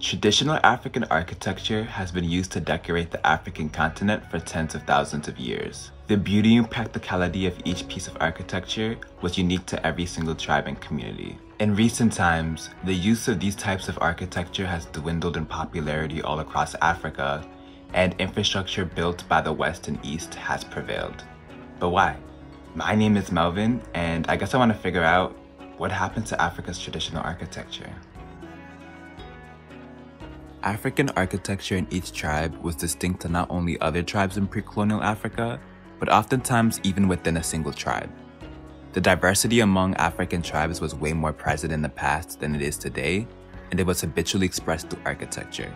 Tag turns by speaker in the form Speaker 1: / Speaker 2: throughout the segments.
Speaker 1: Traditional African architecture has been used to decorate the African continent for tens of thousands of years. The beauty and practicality of each piece of architecture was unique to every single tribe and community. In recent times, the use of these types of architecture has dwindled in popularity all across Africa, and infrastructure built by the West and East has prevailed. But why? My name is Melvin, and I guess I want to figure out what happened to Africa's traditional architecture. African architecture in each tribe was distinct to not only other tribes in pre-colonial Africa, but oftentimes even within a single tribe. The diversity among African tribes was way more present in the past than it is today, and it was habitually expressed through architecture.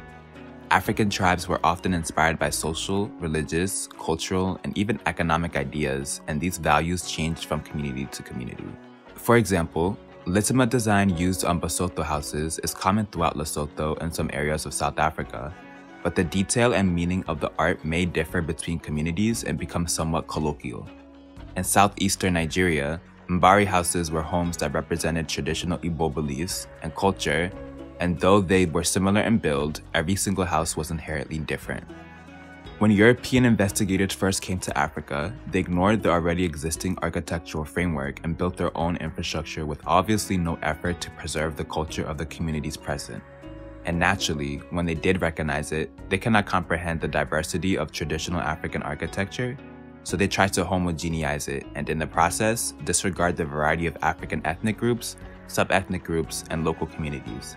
Speaker 1: African tribes were often inspired by social, religious, cultural, and even economic ideas, and these values changed from community to community. For example, Litama design used on Basotho houses is common throughout Lesotho and some areas of South Africa, but the detail and meaning of the art may differ between communities and become somewhat colloquial. In southeastern Nigeria, Mbari houses were homes that represented traditional Igbo beliefs and culture, and though they were similar in build, every single house was inherently different. When European investigators first came to Africa, they ignored the already existing architectural framework and built their own infrastructure with obviously no effort to preserve the culture of the communities present. And naturally, when they did recognize it, they cannot comprehend the diversity of traditional African architecture, so they tried to homogeneize it and in the process, disregard the variety of African ethnic groups, sub-ethnic groups, and local communities.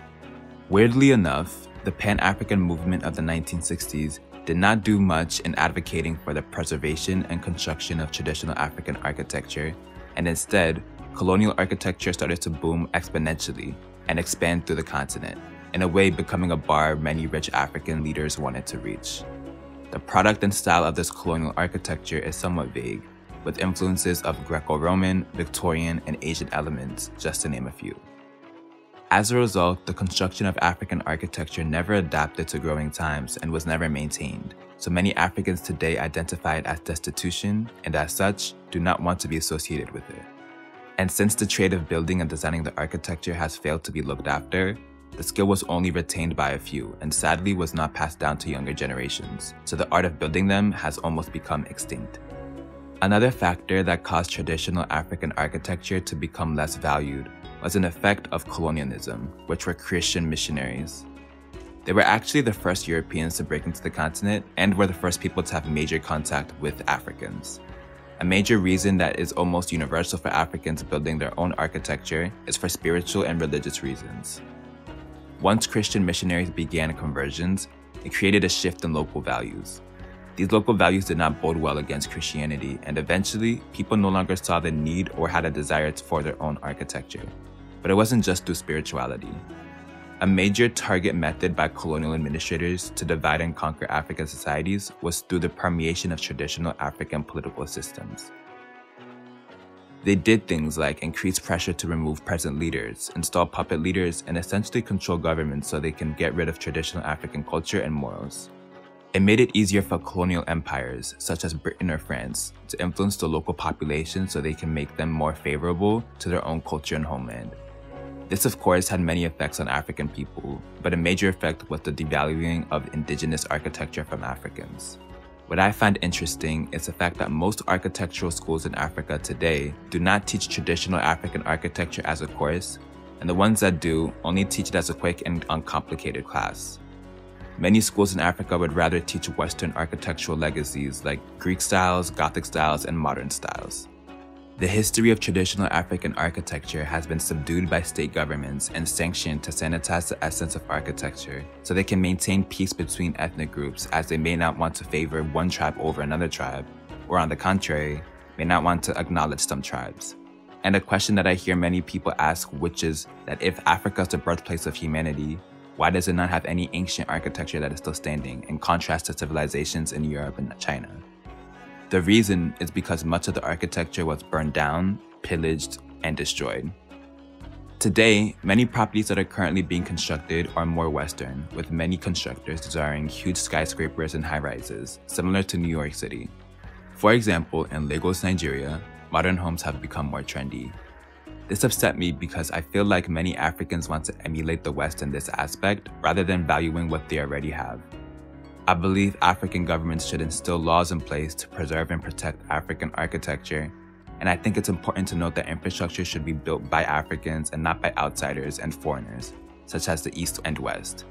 Speaker 1: Weirdly enough, the Pan-African movement of the 1960s did not do much in advocating for the preservation and construction of traditional African architecture, and instead, colonial architecture started to boom exponentially and expand through the continent, in a way becoming a bar many rich African leaders wanted to reach. The product and style of this colonial architecture is somewhat vague, with influences of Greco-Roman, Victorian, and Asian elements, just to name a few. As a result, the construction of African architecture never adapted to growing times and was never maintained, so many Africans today identify it as destitution and as such, do not want to be associated with it. And since the trade of building and designing the architecture has failed to be looked after, the skill was only retained by a few and sadly was not passed down to younger generations, so the art of building them has almost become extinct. Another factor that caused traditional African architecture to become less valued was an effect of colonialism, which were Christian missionaries. They were actually the first Europeans to break into the continent and were the first people to have major contact with Africans. A major reason that is almost universal for Africans building their own architecture is for spiritual and religious reasons. Once Christian missionaries began conversions, it created a shift in local values. These local values did not bode well against Christianity, and eventually, people no longer saw the need or had a desire for their own architecture. But it wasn't just through spirituality. A major target method by colonial administrators to divide and conquer African societies was through the permeation of traditional African political systems. They did things like increase pressure to remove present leaders, install puppet leaders, and essentially control governments so they can get rid of traditional African culture and morals. It made it easier for colonial empires, such as Britain or France, to influence the local population so they can make them more favorable to their own culture and homeland. This of course had many effects on African people, but a major effect was the devaluing of indigenous architecture from Africans. What I find interesting is the fact that most architectural schools in Africa today do not teach traditional African architecture as a course, and the ones that do only teach it as a quick and uncomplicated class. Many schools in Africa would rather teach Western architectural legacies like Greek styles, Gothic styles, and modern styles. The history of traditional African architecture has been subdued by state governments and sanctioned to sanitize the essence of architecture so they can maintain peace between ethnic groups, as they may not want to favor one tribe over another tribe, or on the contrary, may not want to acknowledge some tribes. And a question that I hear many people ask, which is that if Africa is the birthplace of humanity, why does it not have any ancient architecture that is still standing, in contrast to civilizations in Europe and China? The reason is because much of the architecture was burned down, pillaged, and destroyed. Today, many properties that are currently being constructed are more Western, with many constructors desiring huge skyscrapers and high-rises, similar to New York City. For example, in Lagos, Nigeria, modern homes have become more trendy. This upset me because I feel like many Africans want to emulate the West in this aspect rather than valuing what they already have. I believe African governments should instill laws in place to preserve and protect African architecture, and I think it's important to note that infrastructure should be built by Africans and not by outsiders and foreigners, such as the East and West.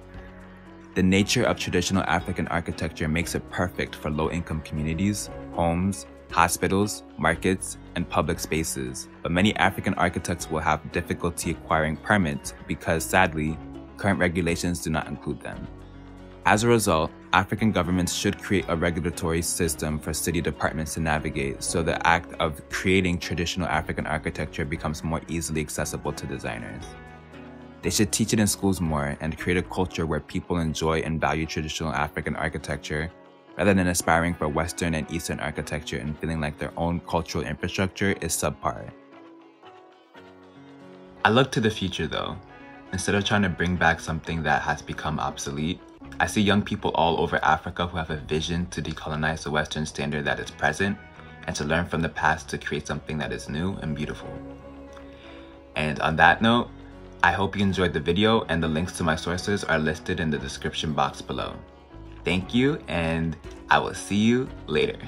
Speaker 1: The nature of traditional African architecture makes it perfect for low-income communities, homes, hospitals, markets, and public spaces, but many African architects will have difficulty acquiring permits because, sadly, current regulations do not include them. As a result, African governments should create a regulatory system for city departments to navigate so the act of creating traditional African architecture becomes more easily accessible to designers. They should teach it in schools more and create a culture where people enjoy and value traditional African architecture rather than aspiring for Western and Eastern architecture and feeling like their own cultural infrastructure is subpar. I look to the future though. Instead of trying to bring back something that has become obsolete, I see young people all over Africa who have a vision to decolonize the Western standard that is present and to learn from the past to create something that is new and beautiful. And on that note, I hope you enjoyed the video, and the links to my sources are listed in the description box below. Thank you, and I will see you later.